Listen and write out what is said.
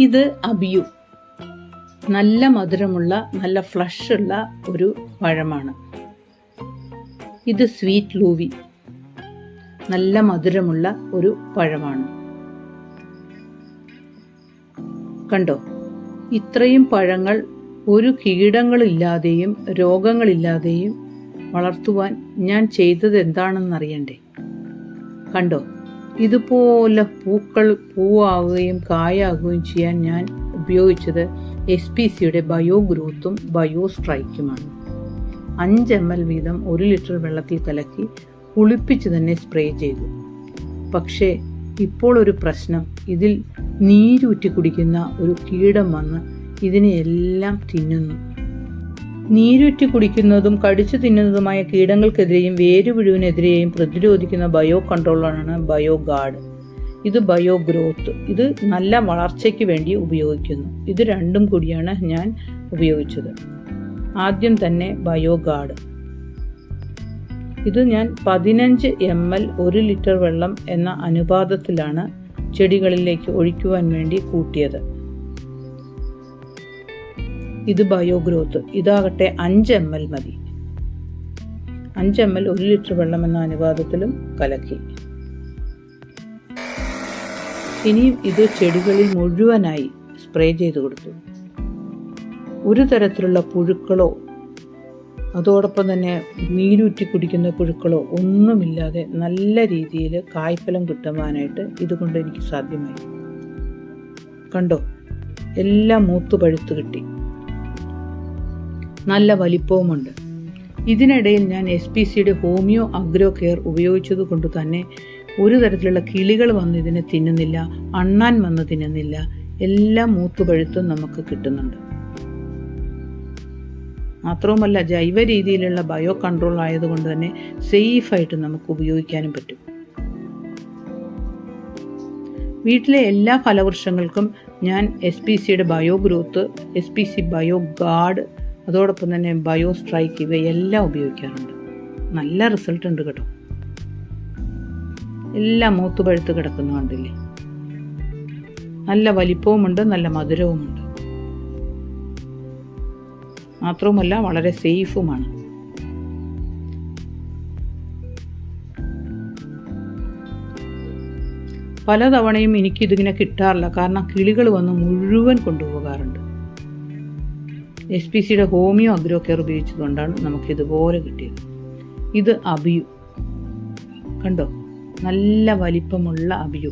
ഇത് അബിയു. നല്ല മധുരമുള്ള നല്ല ഫ്ലഷ് ഉള്ള ഒരു പഴമാണ്. ഇത് സ്വീറ്റ് ലൂവി, നല്ല മധുരമുള്ള ഒരു പഴമാണ്. കണ്ടോ, ഇത്രയും പഴങ്ങൾ ഒരു കീടങ്ങളില്ലാതെയും രോഗങ്ങളില്ലാതെയും വളർത്തുവാൻ ഞാൻ ചെയ്തത് എന്താണെന്നറിയണ്ടേ? കണ്ടോ, ഇതുപോലെ പൂവാകുകയും കായാകുകയും ചെയ്യാൻ ഞാൻ ഉപയോഗിച്ചത് SPCയുടെ ബയോ ഗ്രോത്തും ബയോ സ്ട്രൈക്കുമാണ്. 5 ml വീതം 1 ലിറ്റർ വെള്ളത്തിൽ കലക്കി കുളിപ്പിച്ച് തന്നെ സ്പ്രേ ചെയ്തു. പക്ഷേ ഇപ്പോൾ ഒരു പ്രശ്നം, ഇതിൽ നീരൂറ്റി കുടിക്കുന്ന ഒരു കീടം വന്ന് ഇതിനെയെല്ലാം തിന്നുന്നു. നീരൂറ്റി കുടിക്കുന്നതും കടിച്ചു തിന്നുന്നതുമായ കീടങ്ങൾക്കെതിരെയും വേരുപുഴുവിനെതിരെയും പ്രതിരോധിക്കുന്ന ബയോ കൺട്രോളറാണ് ബയോ ഗാർഡ്. ഇത് ബയോ ഗ്രോത്ത്. ഇത് നല്ല വളർച്ചയ്ക്ക് വേണ്ടി ഉപയോഗിക്കുന്നു. ഇത് രണ്ടും കൂടിയാണ് ഞാൻ ഉപയോഗിച്ചത്. ആദ്യം തന്നെ ബയോ ഗാർഡ്. ഇത് ഞാൻ 15 ml 1 ലിറ്റർ വെള്ളം എന്ന അനുപാതത്തിലാണ് ചെടികളിലേക്ക് ഒഴിക്കുവാൻ വേണ്ടി കൂട്ടിയത്. ഇത് ബയോ ഗ്രോത്ത്. ഇതാകട്ടെ 5 ml മതി. 5 ml 1 ലിറ്റർ വെള്ളം എന്ന അനുപാതത്തിലും കലക്കി. ഇനിയും ഇത് ചെടികളിൽ മുഴുവനായി സ്പ്രേ ചെയ്ത് കൊടുത്തു. ഒരു തരത്തിലുള്ള പുഴുക്കളോ അതോടൊപ്പം തന്നെ നീരൂറ്റി കുടിക്കുന്ന പുഴുക്കളോ ഒന്നുമില്ലാതെ നല്ല രീതിയിൽ കായ്ഫലം കിട്ടുവാനായിട്ട് ഇതുകൊണ്ട് എനിക്ക് സാധ്യമായി. കണ്ടോ, എല്ലാം മൂത്തുപഴുത്ത് കിട്ടി. നല്ല വലിപ്പവുമുണ്ട്. ഇതിനിടയിൽ ഞാൻ SPCയുടെ ഹോമിയോ അഗ്രോ കെയർ ഉപയോഗിച്ചത് കൊണ്ട് തന്നെ ഒരു തരത്തിലുള്ള കിളികൾ വന്ന് ഇതിനെ തിന്നുന്നില്ല, അണ്ണാൻ വന്ന് തിന്നുന്നില്ല. എല്ലാം മൂത്തുപഴുത്തും നമുക്ക് കിട്ടുന്നുണ്ട്. മാത്രവുമല്ല, ജൈവ രീതിയിലുള്ള ബയോ കൺട്രോൾ ആയതുകൊണ്ട് തന്നെ സേഫായിട്ട് നമുക്ക് ഉപയോഗിക്കാനും പറ്റും. വീട്ടിലെ എല്ലാ ഫലവൃക്ഷങ്ങൾക്കും ഞാൻ SPCയുടെ bio growth, SPC bio guard, അതോടൊപ്പം തന്നെ ബയോ സ്ട്രൈക്ക് ഇവയെല്ലാം ഉപയോഗിക്കാറുണ്ട്. നല്ല റിസൾട്ട് ഉണ്ട് കേട്ടോ. എല്ലാം മൂത്തുപഴുത്ത് കിടക്കുന്ന കണ്ടില്ലേ? നല്ല വലിപ്പവുമുണ്ട്, നല്ല മധുരവുമുണ്ട്. മാത്രവുമല്ല വളരെ സേഫുമാണ്. പലതവണയും എനിക്കിതിങ്ങനെ കിട്ടാറില്ല, കാരണം കിളികൾ വന്ന് മുഴുവൻ കൊണ്ടുപോകാറുണ്ട്. SPCയുടെ ഹോമിയോ അഗ്രോ കെയർ ഉപയോഗിച്ചതുകൊണ്ടാണ് നമുക്കിതുപോലെ കിട്ടിയത്. ഇത് അബിയു. കണ്ടോ, നല്ല വലിപ്പമുള്ള അബിയു.